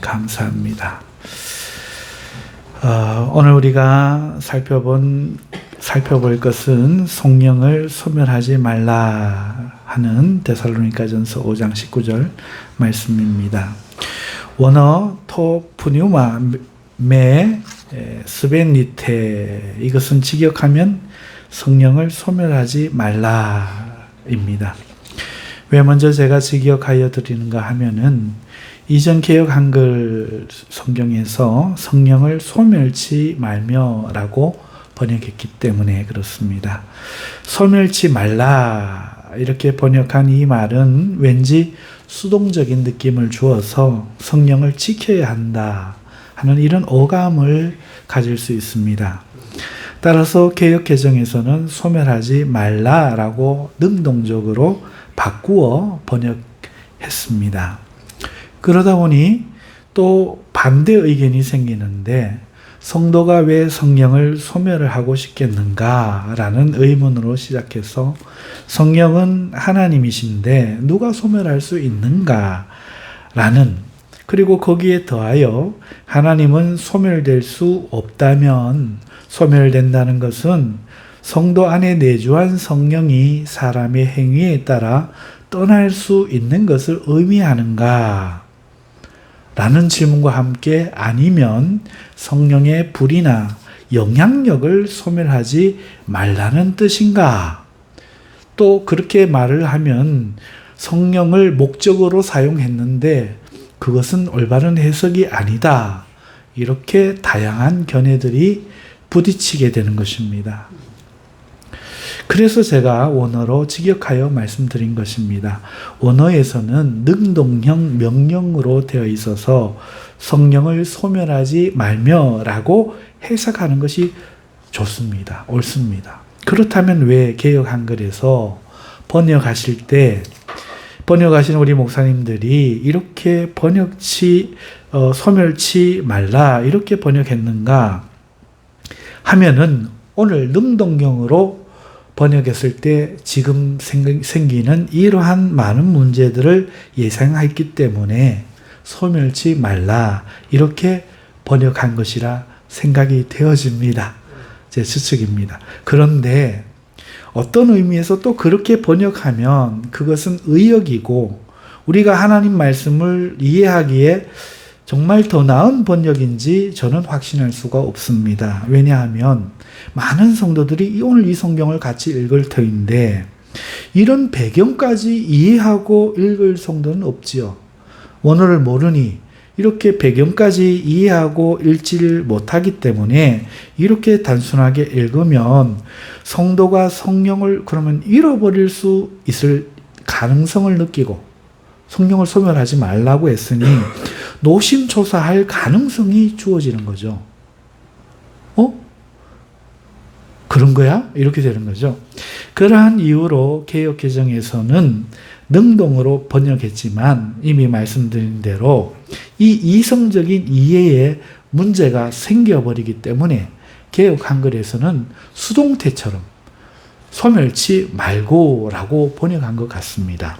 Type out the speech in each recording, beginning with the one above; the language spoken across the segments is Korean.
감사합니다. 오늘 우리가 살펴볼 것은 성령을 소멸하지 말라 하는 데살로니가전서 5장 19절 말씀입니다. 원어 토 푸뉴마 메 스벤리테, 이것은 직역하면 성령을 소멸하지 말라입니다. 왜 먼저 제가 직역하여 드리는가 하면은 이전 개역 한글 성경에서 성령을 소멸치 말며라고 번역했기 때문에 그렇습니다. 소멸치 말라 이렇게 번역한 이 말은 왠지 수동적인 느낌을 주어서 성령을 지켜야 한다 하는 이런 오감을 가질 수 있습니다. 따라서 개역 개정에서는 소멸하지 말라라고 능동적으로 바꾸어 번역했습니다. 그러다 보니 또 반대 의견이 생기는데, 성도가 왜 성령을 소멸을 하고 싶겠는가라는 의문으로 시작해서 성령은 하나님이신데 누가 소멸할 수 있는가라는, 그리고 거기에 더하여 하나님은 소멸될 수 없다면 소멸된다는 것은 성도 안에 내주한 성령이 사람의 행위에 따라 떠날 수 있는 것을 의미하는가? 라는 질문과 함께 아니면 성령의 불이나 영향력을 소멸하지 말라는 뜻인가? 또 그렇게 말을 하면 성령을 목적으로 사용했는데 그것은 올바른 해석이 아니다. 이렇게 다양한 견해들이 부딪히게 되는 것입니다. 그래서 제가 원어로 직역하여 말씀드린 것입니다. 원어에서는 능동형 명령으로 되어 있어서 성령을 소멸하지 말며라고 해석하는 것이 좋습니다. 옳습니다. 그렇다면 왜 개역 한글에서 번역하실 때 번역하시는 우리 목사님들이 이렇게 소멸치 말라 이렇게 번역했는가 하면은 오늘 능동형으로 번역했을 때 지금 생기는 이러한 많은 문제들을 예상했기 때문에 소멸치 말라 이렇게 번역한 것이라 생각이 되어집니다. 제 추측입니다. 그런데 어떤 의미에서 또 그렇게 번역하면 그것은 의역이고 우리가 하나님 말씀을 이해하기에 정말 더 나은 번역인지 저는 확신할 수가 없습니다. 왜냐하면 많은 성도들이 오늘 이 성경을 같이 읽을 터인데 이런 배경까지 이해하고 읽을 성도는 없지요. 원어를 모르니 이렇게 배경까지 이해하고 읽지를 못하기 때문에 이렇게 단순하게 읽으면 성도가 성령을 그러면 잃어버릴 수 있을 가능성을 느끼고 성령을 소멸하지 말라고 했으니 노심초사할 가능성이 주어지는 거죠. 그런 거야? 이렇게 되는 거죠. 그러한 이유로 개역 개정에서는 능동으로 번역했지만 이미 말씀드린 대로 이 이성적인 이해에 문제가 생겨버리기 때문에 개역 한글에서는 수동태처럼 소멸치 말고라고 번역한 것 같습니다.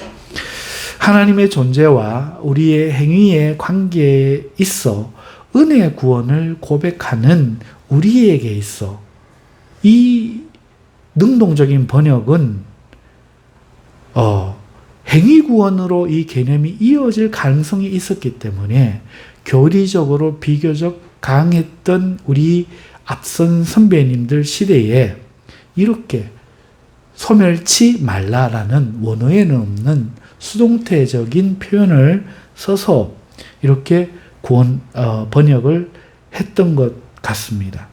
하나님의 존재와 우리의 행위의 관계에 있어 은혜의 구원을 고백하는 우리에게 있어 이 능동적인 번역은 행위 구원으로 이 개념이 이어질 가능성이 있었기 때문에 교리적으로 비교적 강했던 우리 앞선 선배님들 시대에 이렇게 소멸치 말라라는 원어에는 없는 수동태적인 표현을 써서 이렇게 번역을 했던 것 같습니다.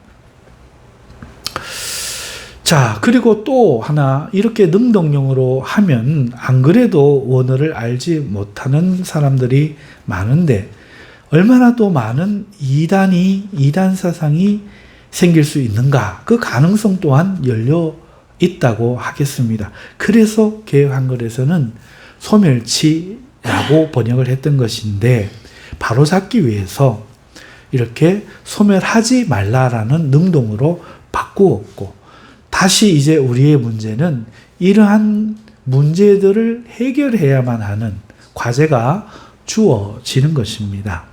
자, 그리고 또 하나 이렇게 능동형으로 하면 안 그래도 원어를 알지 못하는 사람들이 많은데 얼마나 또 많은 이단 사상이 생길 수 있는가? 그 가능성 또한 열려 있다고 하겠습니다. 그래서 개역 한글에서는 소멸치라고 번역을 했던 것인데 바로잡기 위해서 이렇게 소멸하지 말라라는 능동으로 바꾸었고 다시 이제 우리의 문제는 이러한 문제들을 해결해야만 하는 과제가 주어지는 것입니다.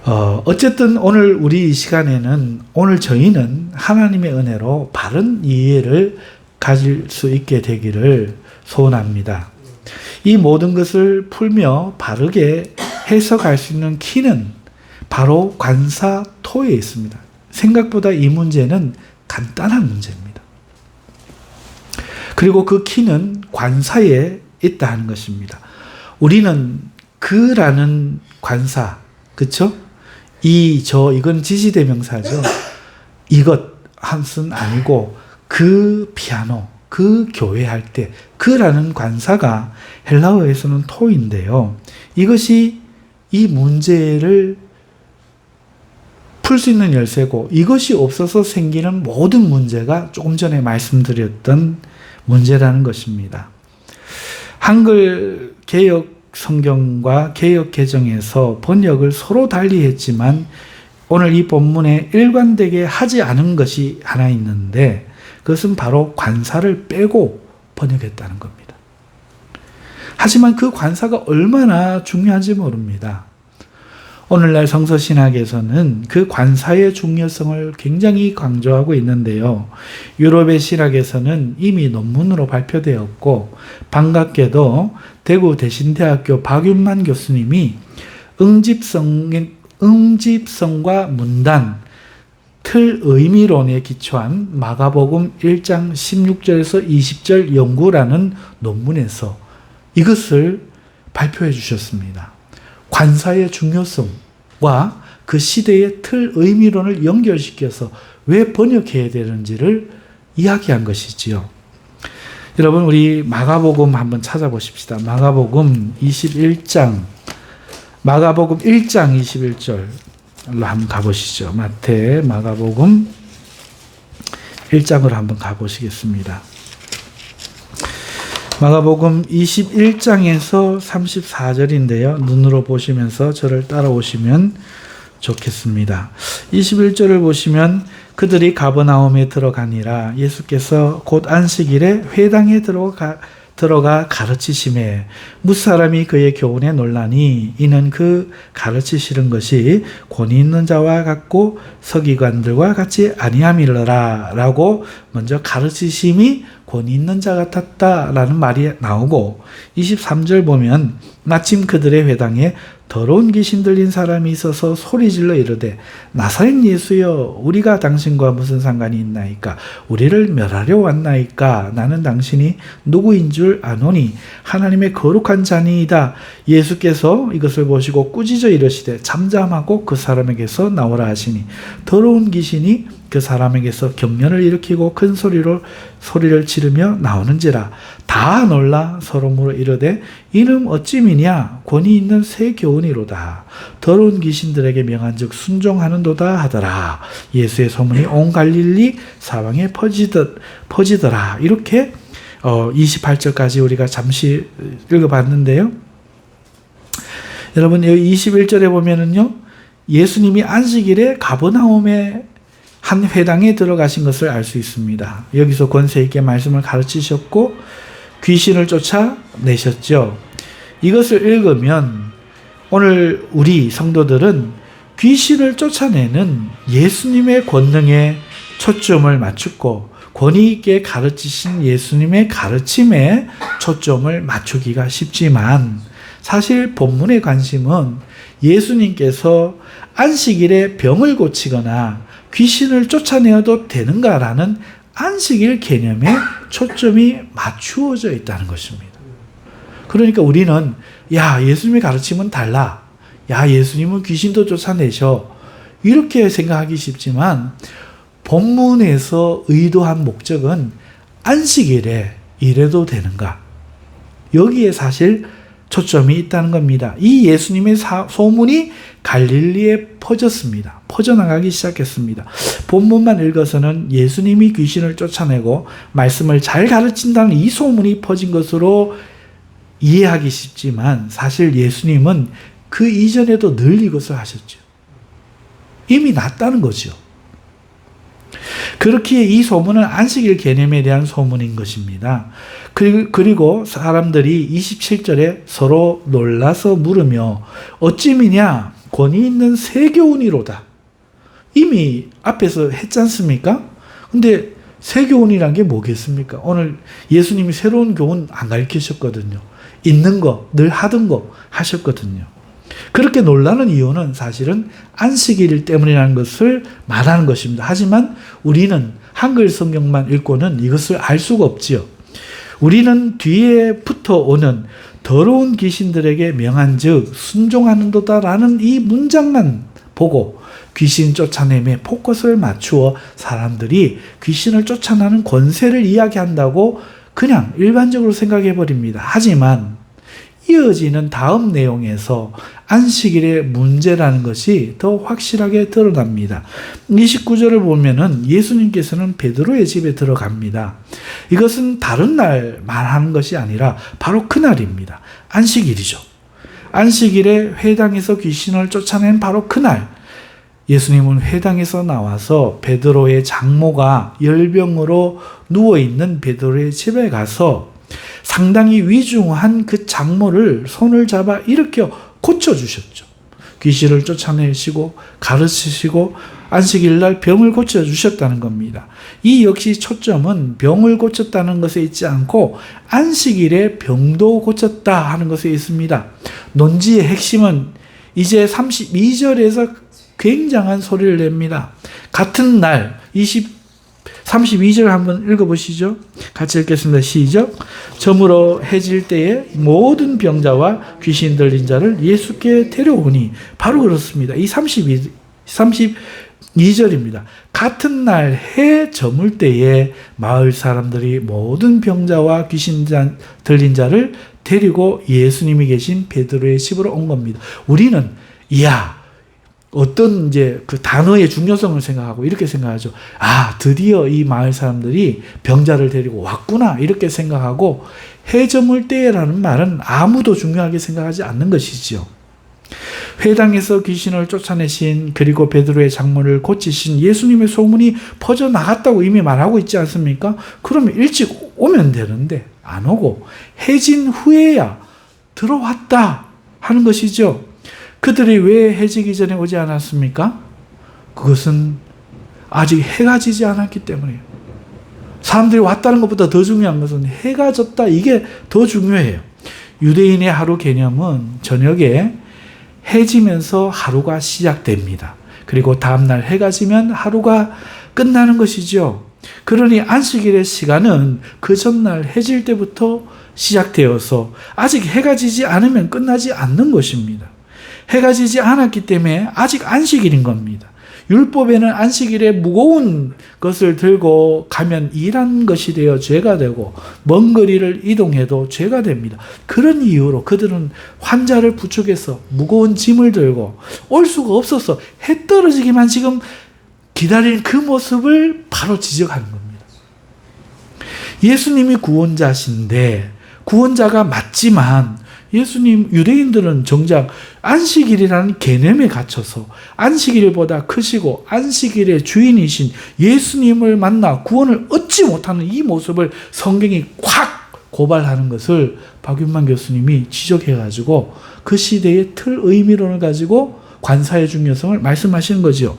어쨌든 오늘 우리 이 시간에는 오늘 저희는 하나님의 은혜로 바른 이해를 가질 수 있게 되기를 소원합니다. 이 모든 것을 풀며 바르게 해석할 수 있는 키는 바로 관사토에 있습니다. 생각보다 이 문제는 간단한 문제입니다. 그리고 그 키는 관사에 있다 하는 것입니다. 우리는 그라는 관사, 그쵸? 이건 지시대명사죠. 이것 한순 아니고 그 피아노, 그 교회 할 때 그라는 관사가 헬라어에서는 토인데요. 이것이 이 문제를 풀 수 있는 열쇠고 이것이 없어서 생기는 모든 문제가 조금 전에 말씀드렸던 문제라는 것입니다. 한글 개역 성경과 개역 개정에서 번역을 서로 달리 했지만 오늘 이 본문에 일관되게 하지 않은 것이 하나 있는데 그것은 바로 관사를 빼고 번역했다는 겁니다. 하지만 그 관사가 얼마나 중요한지 모릅니다. 오늘날 성서신학에서는 그 관사의 중요성을 굉장히 강조하고 있는데요. 유럽의 신학에서는 이미 논문으로 발표되었고 반갑게도 대구 대신대학교 박윤만 교수님이 응집성과 문단, 틀 의미론에 기초한 마가복음 1장 16절에서 20절 연구라는 논문에서 이것을 발표해 주셨습니다. 관사의 중요성과 그 시대의 틀 의미론을 연결시켜서 왜 번역해야 되는지를 이야기한 것이지요. 여러분 우리 마가복음 한번 찾아보십시다. 마가복음 1장 21절로 한번 가보시죠. 마가복음 1장으로 한번 가보시겠습니다. 마가복음 21장에서 34절인데요. 눈으로 보시면서 저를 따라오시면 좋겠습니다. 21절을 보시면 그들이 가버나움에 들어가니라. 예수께서 곧 안식일에 회당에 들어가 가르치심에 뭇사람이 그의 교훈에 놀라니 이는 그 가르치시는 것이 권위 있는 자와 같고 서기관들과 같이 아니함이러라 라고 먼저 가르치심이 권위 있는 자 같았다라는 말이 나오고 23절 보면 마침 그들의 회당에 더러운 귀신 들린 사람이 있어서 소리질러 이르되 나사렛 예수여 우리가 당신과 무슨 상관이 있나이까 우리를 멸하려 왔나이까 나는 당신이 누구인 줄 아노니 하나님의 거룩한 자니이다. 예수께서 이것을 보시고 꾸짖어 이르시되 잠잠하고 그 사람에게서 나오라 하시니 더러운 귀신이 그 사람에게서 경련을 일으키고 큰 소리를 지르며 나오는지라. 다 놀라 서로 물어 이르되 이는 어찌미냐 권위 있는 새 교훈이로다. 더러운 귀신들에게 명한즉 순종하는도다 하더라. 예수의 소문이 온 갈릴리 사방에 퍼지더라. 이렇게 28절까지 우리가 잠시 읽어봤는데요. 여러분 여기 21절에 보면은요. 예수님이 안식일에 가버나움에 한 회당에 들어가신 것을 알 수 있습니다. 여기서 권세 있게 말씀을 가르치셨고 귀신을 쫓아내셨죠. 이것을 읽으면 오늘 우리 성도들은 귀신을 쫓아내는 예수님의 권능에 초점을 맞추고 권위 있게 가르치신 예수님의 가르침에 초점을 맞추기가 쉽지만 사실 본문의 관심은 예수님께서 안식일에 병을 고치거나 귀신을 쫓아내어도 되는가라는 안식일 개념에 초점이 맞추어져 있다는 것입니다. 그러니까 우리는 예수님의 가르침은 달라. 예수님은 귀신도 쫓아내셔. 이렇게 생각하기 쉽지만 본문에서 의도한 목적은 안식일에 이래도 되는가? 여기에 사실 초점이 있다는 겁니다. 이 예수님의 소문이 갈릴리에 퍼졌습니다. 퍼져나가기 시작했습니다. 본문만 읽어서는 예수님이 귀신을 쫓아내고 말씀을 잘 가르친다는 이 소문이 퍼진 것으로 이해하기 쉽지만 사실 예수님은 그 이전에도 늘 이것을 하셨죠. 이미 났다는 거죠. 그렇기에 이 소문은 안식일 개념에 대한 소문인 것입니다. 그리고 사람들이 27절에 서로 놀라서 물으며 어찌미냐 권위 있는 새 교훈이로다. 이미 앞에서 했지 않습니까? 근데 새 교훈이란 게 뭐겠습니까? 오늘 예수님이 새로운 교훈 안 가르치셨거든요. 있는 거, 늘 하던 거 하셨거든요. 그렇게 놀라는 이유는 사실은 안식일 때문이라는 것을 말하는 것입니다. 하지만 우리는 한글 성경만 읽고는 이것을 알 수가 없지요. 우리는 뒤에 붙어오는 더러운 귀신들에게 명한즉 순종하는도다라는 이 문장만 보고 귀신 쫓아냄에 포커스를 맞추어 사람들이 귀신을 쫓아내는 권세를 이야기한다고 그냥 일반적으로 생각해 버립니다. 하지만 이어지는 다음 내용에서 안식일의 문제라는 것이 더 확실하게 드러납니다. 29절을 보면은 예수님께서는 베드로의 집에 들어갑니다. 이것은 다른 날 말하는 것이 아니라 바로 그날입니다. 안식일이죠. 안식일에 회당에서 귀신을 쫓아낸 바로 그날, 예수님은 회당에서 나와서 베드로의 장모가 열병으로 누워있는 베드로의 집에 가서 상당히 위중한 그 장모를 손을 잡아 일으켜 고쳐주셨죠. 귀신을 쫓아내시고 가르치시고 안식일 날 병을 고쳐주셨다는 겁니다. 이 역시 초점은 병을 고쳤다는 것에 있지 않고 안식일에 병도 고쳤다 하는 것에 있습니다. 논지의 핵심은 이제 32절에서 굉장한 소리를 냅니다. 같은 날 32절 한번 읽어보시죠. 같이 읽겠습니다. 시작. 저물어 해질 때에 모든 병자와 귀신 들린 자를 예수께 데려오니, 바로 그렇습니다. 이 32절입니다. 같은 날 해 저물 때에 마을 사람들이 모든 병자와 귀신 들린 자를 데리고 예수님이 계신 베드로의 집으로 온 겁니다. 우리는 어떤 그 단어의 중요성을 생각하고 이렇게 생각하죠. 드디어 이 마을 사람들이 병자를 데리고 왔구나 이렇게 생각하고, 해 저물 때라는 말은 아무도 중요하게 생각하지 않는 것이지요. 회당에서 귀신을 쫓아내신 그리고 베드로의 장모를 고치신 예수님의 소문이 퍼져나갔다고 이미 말하고 있지 않습니까? 그러면 일찍 오면 되는데 안 오고 해진 후에야 들어왔다 하는 것이죠. 그들이 왜 해지기 전에 오지 않았습니까? 그것은 아직 해가 지지 않았기 때문이에요. 사람들이 왔다는 것보다 더 중요한 것은 해가 졌다, 이게 더 중요해요. 유대인의 하루 개념은 저녁에 해지면서 하루가 시작됩니다. 그리고 다음날 해가 지면 하루가 끝나는 것이죠. 그러니 안식일의 시간은 그 전날 해질 때부터 시작되어서 아직 해가 지지 않으면 끝나지 않는 것입니다. 해가 지지 않았기 때문에 아직 안식일인 겁니다. 율법에는 안식일에 무거운 것을 들고 가면 일한 것이 되어 죄가 되고 먼 거리를 이동해도 죄가 됩니다. 그런 이유로 그들은 환자를 부축해서 무거운 짐을 들고 올 수가 없어서 해 떨어지기만 지금 기다리는 그 모습을 바로 지적하는 겁니다. 예수님이 구원자신데, 구원자가 맞지만 예수님, 유대인들은 정작 안식일이라는 개념에 갇혀서 안식일보다 크시고 안식일의 주인이신 예수님을 만나 구원을 얻지 못하는 이 모습을 성경이 확 고발하는 것을 박윤만 교수님이 지적해가지고 그 시대의 틀 의미론을 가지고 관사의 중요성을 말씀하시는 거죠.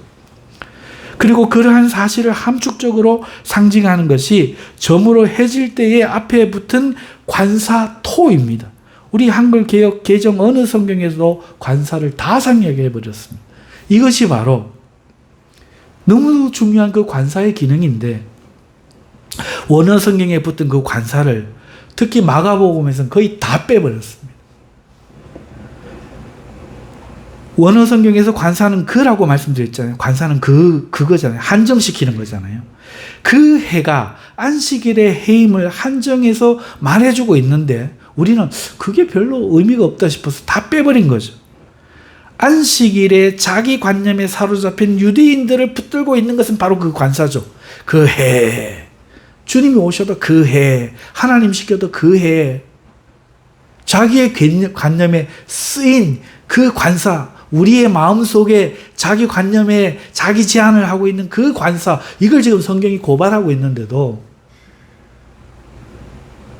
그리고 그러한 사실을 함축적으로 상징하는 것이 저물어 해질 때에 앞에 붙은 관사토입니다. 우리 한글 개역 개정 어느 성경에서도 관사를 다 상기하게 해버렸습니다. 이것이 바로 너무 중요한 그 관사의 기능인데, 원어 성경에 붙은 그 관사를 특히 마가복음에서는 거의 다 빼버렸습니다. 원어 성경에서 관사는 그라고 말씀드렸잖아요. 관사는 그거잖아요. 한정시키는 거잖아요. 그 해가 안식일의 해임을 한정해서 말해주고 있는데 우리는 그게 별로 의미가 없다 싶어서 다 빼버린 거죠. 안식일에 자기 관념에 사로잡힌 유대인들을 붙들고 있는 것은 바로 그 관사죠. 그 해, 주님이 오셔도 그 해, 하나님 시켜도 그 해, 자기의 관념에 쓰인 그 관사, 우리의 마음속에 자기 관념에 자기 제안을 하고 있는 그 관사, 이걸 지금 성경이 고발하고 있는데도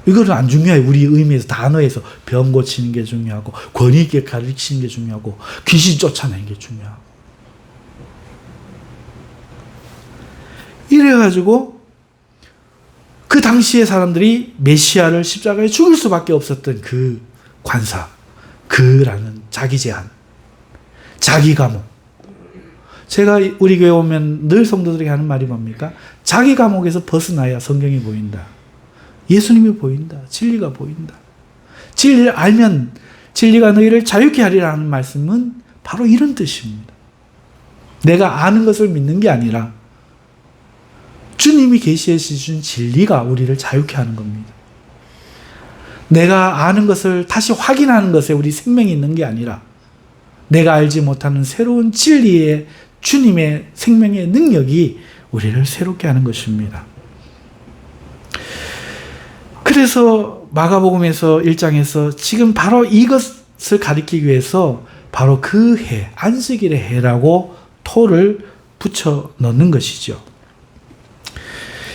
이거는 안 중요해. 우리 의미에서, 단어에서 병 고치는 게 중요하고, 권위 있게 가르치는 게 중요하고, 귀신 쫓아내는 게 중요하고. 이래가지고 그 당시의 사람들이 메시아를 십자가에 죽일 수밖에 없었던 그 관사, 그라는 자기 제한, 자기 감옥. 제가 우리 교회 오면 늘 성도들에게 하는 말이 뭡니까? 자기 감옥에서 벗어나야 성경이 보인다. 예수님이 보인다. 진리가 보인다. 진리를 알면 진리가 너희를 자유케 하리라 하는 말씀은 바로 이런 뜻입니다. 내가 아는 것을 믿는 게 아니라 주님이 계시해 주신 진리가 우리를 자유케 하는 겁니다. 내가 아는 것을 다시 확인하는 것에 우리 생명이 있는 게 아니라 내가 알지 못하는 새로운 진리의 주님의 생명의 능력이 우리를 새롭게 하는 것입니다. 그래서 마가복음에서 1장에서 지금 바로 이것을 가리키기 위해서 바로 그 해, 안식일의 해라고 토를 붙여 넣는 것이죠.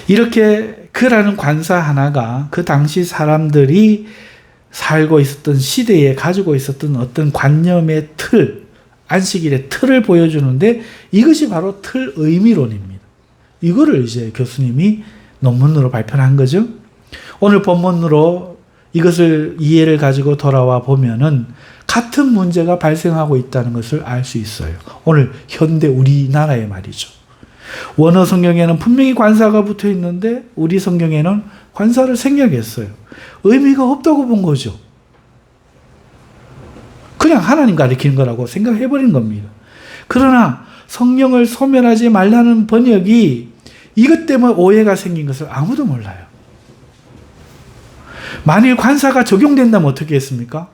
이렇게 그라는 관사 하나가 그 당시 사람들이 살고 있었던 시대에 가지고 있었던 어떤 관념의 틀, 안식일의 틀을 보여주는데 이것이 바로 틀 의미론입니다. 이거를 이제 교수님이 논문으로 발표한 거죠. 오늘 본문으로 이것을 이해를 가지고 돌아와 보면은 같은 문제가 발생하고 있다는 것을 알 수 있어요. 오늘 현대 우리나라의 말이죠. 원어 성경에는 분명히 관사가 붙어 있는데 우리 성경에는 관사를 생략했어요. 의미가 없다고 본 거죠. 그냥 하나님 가리키는 거라고 생각해버린 겁니다. 그러나 성령을 소멸하지 말라는 번역이 이것 때문에 오해가 생긴 것을 아무도 몰라요. 만일 관사가 적용된다면 어떻게 했습니까?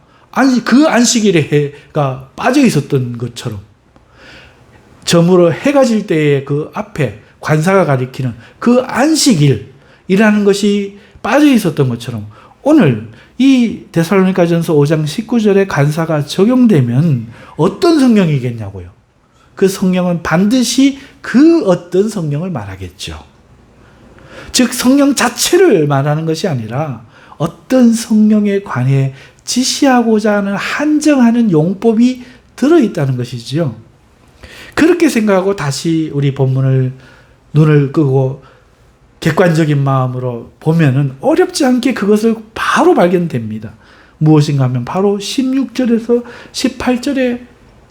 그 안식일에 해가 빠져 있었던 것처럼 점으로 해가 질 때의 그 앞에 관사가 가리키는 그 안식일이라는 것이 빠져 있었던 것처럼 오늘 이 데살로니가전서 5장 19절에 관사가 적용되면 어떤 성령이겠냐고요. 그 성령은 반드시 그 어떤 성령을 말하겠죠. 즉 성령 자체를 말하는 것이 아니라 어떤 성령에 관해 지시하고자 하는 한정하는 용법이 들어있다는 것이지요. 그렇게 생각하고 다시 우리 본문을 눈을 끄고 객관적인 마음으로 보면은 어렵지 않게 그것을 바로 발견됩니다. 무엇인가 하면 바로 16절에서 18절의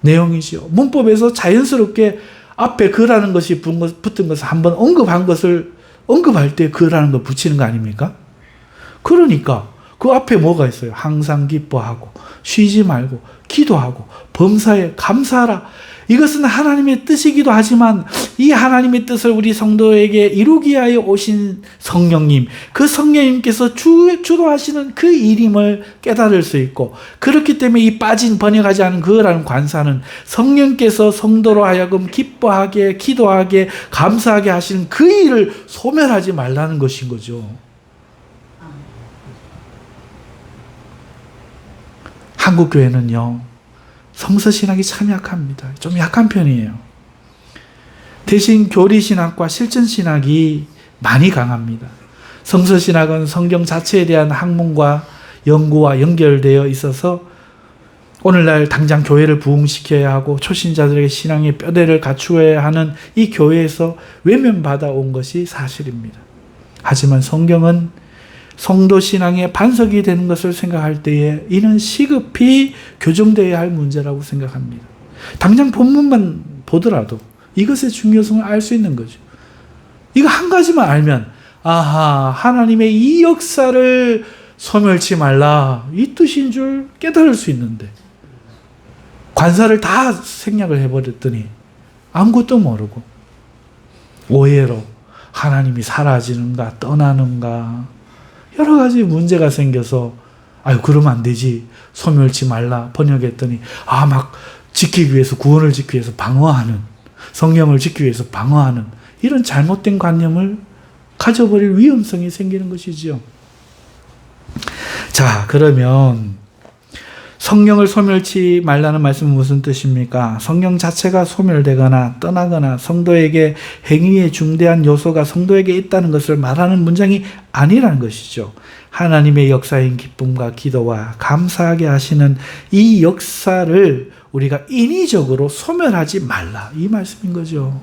내용이죠. 문법에서 자연스럽게 앞에 그라는 것이 붙은 것을 한번 언급한 것을 언급할 때 그라는 걸 붙이는 거 아닙니까? 그러니까 그 앞에 뭐가 있어요? 항상 기뻐하고 쉬지 말고 기도하고 범사에 감사하라. 이것은 하나님의 뜻이기도 하지만 이 하나님의 뜻을 우리 성도에게 이루기 위하여 오신 성령님, 그 성령님께서 주도하시는 그 일임을 깨달을 수 있고, 그렇기 때문에 이 빠진 번역하지 않은 그라는 관사는 성령께서 성도로 하여금 기뻐하게 기도하게 감사하게 하시는 그 일을 소멸하지 말라는 것인 거죠. 한국교회는요, 성서신학이 참 약합니다. 좀 약한 편이에요. 대신 교리신학과 실천신학이 많이 강합니다. 성서신학은 성경 자체에 대한 학문과 연구와 연결되어 있어서 오늘날 당장 교회를 부흥시켜야 하고 초신자들에게 신앙의 뼈대를 갖추어야 하는 이 교회에서 외면받아 온 것이 사실입니다. 하지만 성경은 성도 신앙의 반석이 되는 것을 생각할 때에 이는 시급히 교정되어야 할 문제라고 생각합니다. 당장 본문만 보더라도 이것의 중요성을 알 수 있는 거죠. 이거 한 가지만 알면 아하, 하나님의 이 역사를 소멸치 말라, 이 뜻인 줄 깨달을 수 있는데 관사를 다 생략을 해버렸더니 아무것도 모르고 오해로 하나님이 사라지는가 떠나는가 여러 가지 문제가 생겨서 아유 그러면 안 되지, 소멸치 말라 번역했더니 막 지키기 위해서, 구원을 지키기 위해서 방어하는, 성령을 지키기 위해서 방어하는 이런 잘못된 관념을 가져버릴 위험성이 생기는 것이지요. 자, 그러면 성령을 소멸치 말라는 말씀은 무슨 뜻입니까? 성령 자체가 소멸되거나 떠나거나 성도에게 행위의 중대한 요소가 성도에게 있다는 것을 말하는 문장이 아니라는 것이죠. 하나님의 역사인 기쁨과 기도와 감사하게 하시는 이 역사를 우리가 인위적으로 소멸하지 말라, 이 말씀인 거죠.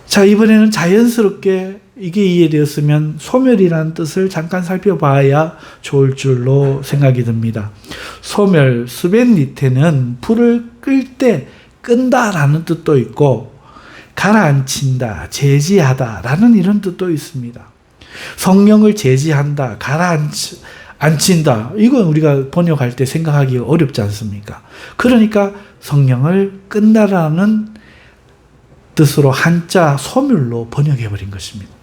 자, 이번에는 자연스럽게 이게 이해되었으면 소멸이라는 뜻을 잠깐 살펴봐야 좋을 줄로 생각이 듭니다. 소멸, 스벤리테는 불을 끌 때 끈다라는 뜻도 있고 가라앉힌다, 제지하다라는 이런 뜻도 있습니다. 성령을 제지한다, 가라앉힌다, 이건 우리가 번역할 때 생각하기 어렵지 않습니까? 그러니까 성령을 끈다라는 뜻으로 한자 소멸로 번역해버린 것입니다.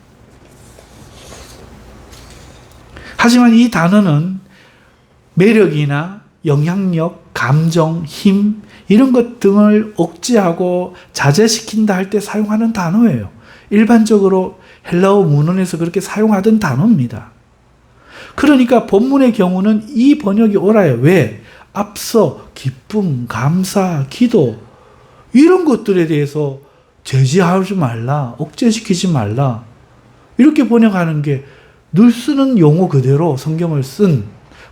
하지만 이 단어는 매력이나 영향력, 감정, 힘 이런 것 등을 억제하고 자제시킨다 할 때 사용하는 단어예요. 일반적으로 헬라어 문헌에서 그렇게 사용하던 단어입니다. 그러니까 본문의 경우는 이 번역이 옳아요. 왜? 앞서 기쁨, 감사, 기도 이런 것들에 대해서 제지하지 말라, 억제시키지 말라 이렇게 번역하는 게 늘 쓰는 용어 그대로 성경을 쓴,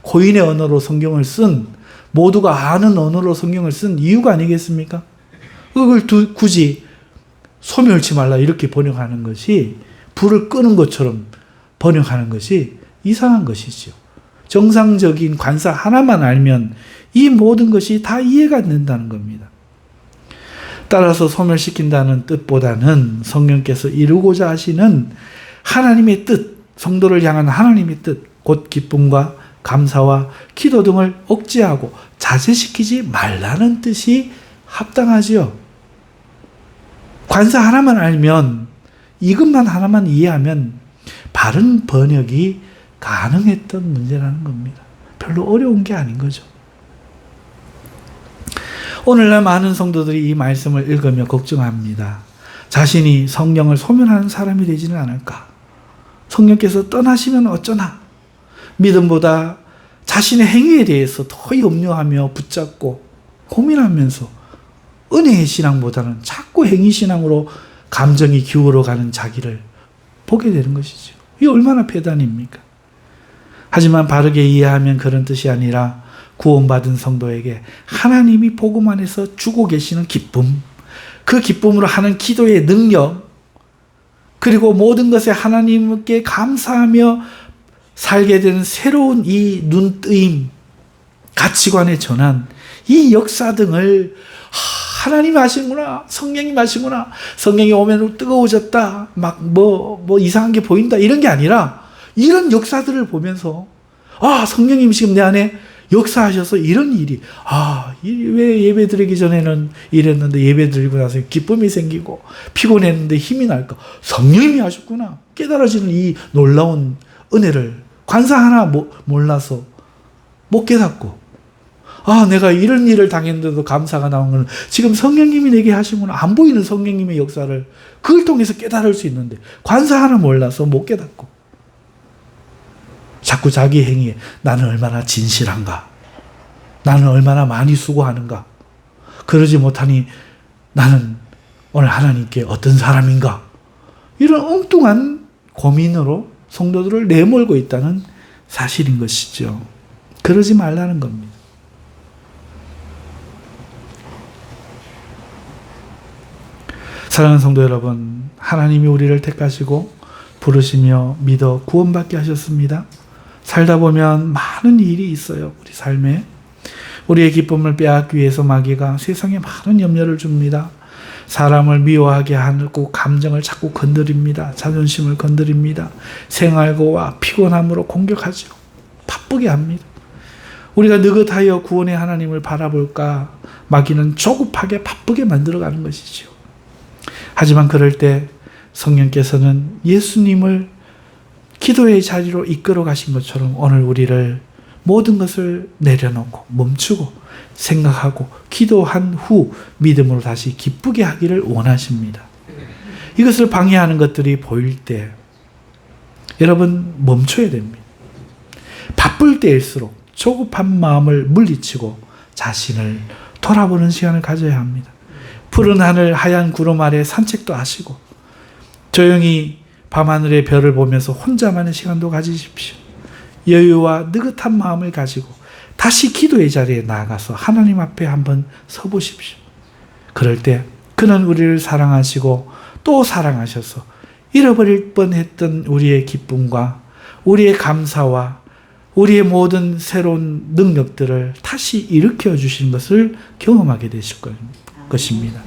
고인의 언어로 성경을 쓴, 모두가 아는 언어로 성경을 쓴 이유가 아니겠습니까? 그걸 굳이 소멸치 말라 이렇게 번역하는 것이, 불을 끄는 것처럼 번역하는 것이 이상한 것이죠. 정상적인 관사 하나만 알면 이 모든 것이 다 이해가 안 된다는 겁니다. 따라서 소멸시킨다는 뜻보다는 성령께서 이루고자 하시는 하나님의 뜻, 성도를 향한 하나님의 뜻, 곧 기쁨과 감사와 기도 등을 억제하고 자제시키지 말라는 뜻이 합당하지요. 관사 하나만 알면, 이것만 하나만 이해하면 바른 번역이 가능했던 문제라는 겁니다. 별로 어려운 게 아닌 거죠. 오늘날 많은 성도들이 이 말씀을 읽으며 걱정합니다. 자신이 성령을 소멸하는 사람이 되지는 않을까? 성령께서 떠나시면 어쩌나? 믿음보다 자신의 행위에 대해서 더 염려하며 붙잡고 고민하면서 은혜의 신앙보다는 자꾸 행위신앙으로 감정이 기울어가는 자기를 보게 되는 것이죠. 이게 얼마나 폐단입니까? 하지만 바르게 이해하면 그런 뜻이 아니라 구원받은 성도에게 하나님이 복음 안에서 주고 계시는 기쁨, 그 기쁨으로 하는 기도의 능력, 그리고 모든 것에 하나님께 감사하며 살게 되는 새로운 이 눈뜨임, 가치관의 전환, 이 역사 등을 하나님이 하시는구나, 성령이 하시는구나, 성령이 오면 뜨거워졌다, 막 뭐 이상한 게 보인다 이런 게 아니라 이런 역사들을 보면서 성령님이 지금 내 안에 역사하셔서 이런 일이, 왜 예배 드리기 전에는 이랬는데 예배 드리고 나서 기쁨이 생기고 피곤했는데 힘이 날까? 성령님이 하셨구나. 깨달아지는 이 놀라운 은혜를 관사 하나 몰라서 못 깨닫고, 내가 이런 일을 당했는데도 감사가 나온 건 지금 성령님이 내게 하시구나. 안 보이는 성령님의 역사를 그걸 통해서 깨달을 수 있는데 관사 하나 몰라서 못 깨닫고 자꾸 자기 행위에 나는 얼마나 진실한가, 나는 얼마나 많이 수고하는가, 그러지 못하니 나는 오늘 하나님께 어떤 사람인가, 이런 엉뚱한 고민으로 성도들을 내몰고 있다는 사실인 것이죠. 그러지 말라는 겁니다. 사랑하는 성도 여러분, 하나님이 우리를 택하시고 부르시며 믿어 구원받게 하셨습니다. 살다 보면 많은 일이 있어요. 우리 삶에. 우리의 기쁨을 빼앗기 위해서 마귀가 세상에 많은 염려를 줍니다. 사람을 미워하게 하고 감정을 자꾸 건드립니다. 자존심을 건드립니다. 생활고와 피곤함으로 공격하죠. 바쁘게 합니다. 우리가 느긋하여 구원의 하나님을 바라볼까? 마귀는 조급하게 바쁘게 만들어가는 것이죠. 하지만 그럴 때 성령께서는 예수님을 기도의 자리로 이끌어 가신 것처럼 오늘 우리를 모든 것을 내려놓고 멈추고 생각하고 기도한 후 믿음으로 다시 기쁘게 하기를 원하십니다. 이것을 방해하는 것들이 보일 때 여러분 멈춰야 됩니다. 바쁠 때일수록 조급한 마음을 물리치고 자신을 돌아보는 시간을 가져야 합니다. 푸른 하늘 하얀 구름 아래 산책도 하시고 조용히 밤하늘의 별을 보면서 혼자만의 시간도 가지십시오. 여유와 느긋한 마음을 가지고 다시 기도의 자리에 나아가서 하나님 앞에 한번 서보십시오. 그럴 때 그는 우리를 사랑하시고 또 사랑하셔서 잃어버릴 뻔했던 우리의 기쁨과 우리의 감사와 우리의 모든 새로운 능력들을 다시 일으켜 주시는 것을 경험하게 되실 것입니다.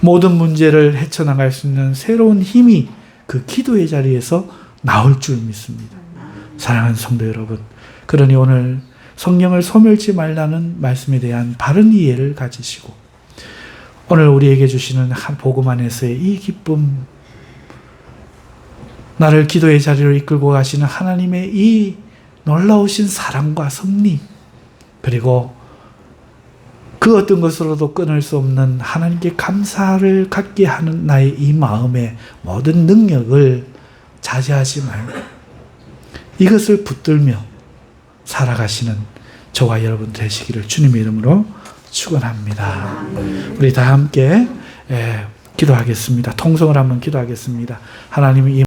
모든 문제를 헤쳐나갈 수 있는 새로운 힘이 그 기도의 자리에서 나올 줄 믿습니다. 사랑하는 성도 여러분, 그러니 오늘 성령을 소멸치 말라는 말씀에 대한 바른 이해를 가지시고 오늘 우리에게 주시는 복음 안에서의 이 기쁨, 나를 기도의 자리로 이끌고 가시는 하나님의 이 놀라우신 사랑과 섭리, 그리고 그 어떤 것으로도 끊을 수 없는 하나님께 감사를 갖게 하는 나의 이 마음의 모든 능력을 자제하지 말고 이것을 붙들며 살아가시는 저와 여러분 되시기를 주님의 이름으로 축원합니다. 우리 다 함께 기도하겠습니다. 통성을 한번 기도하겠습니다. 하나님, 이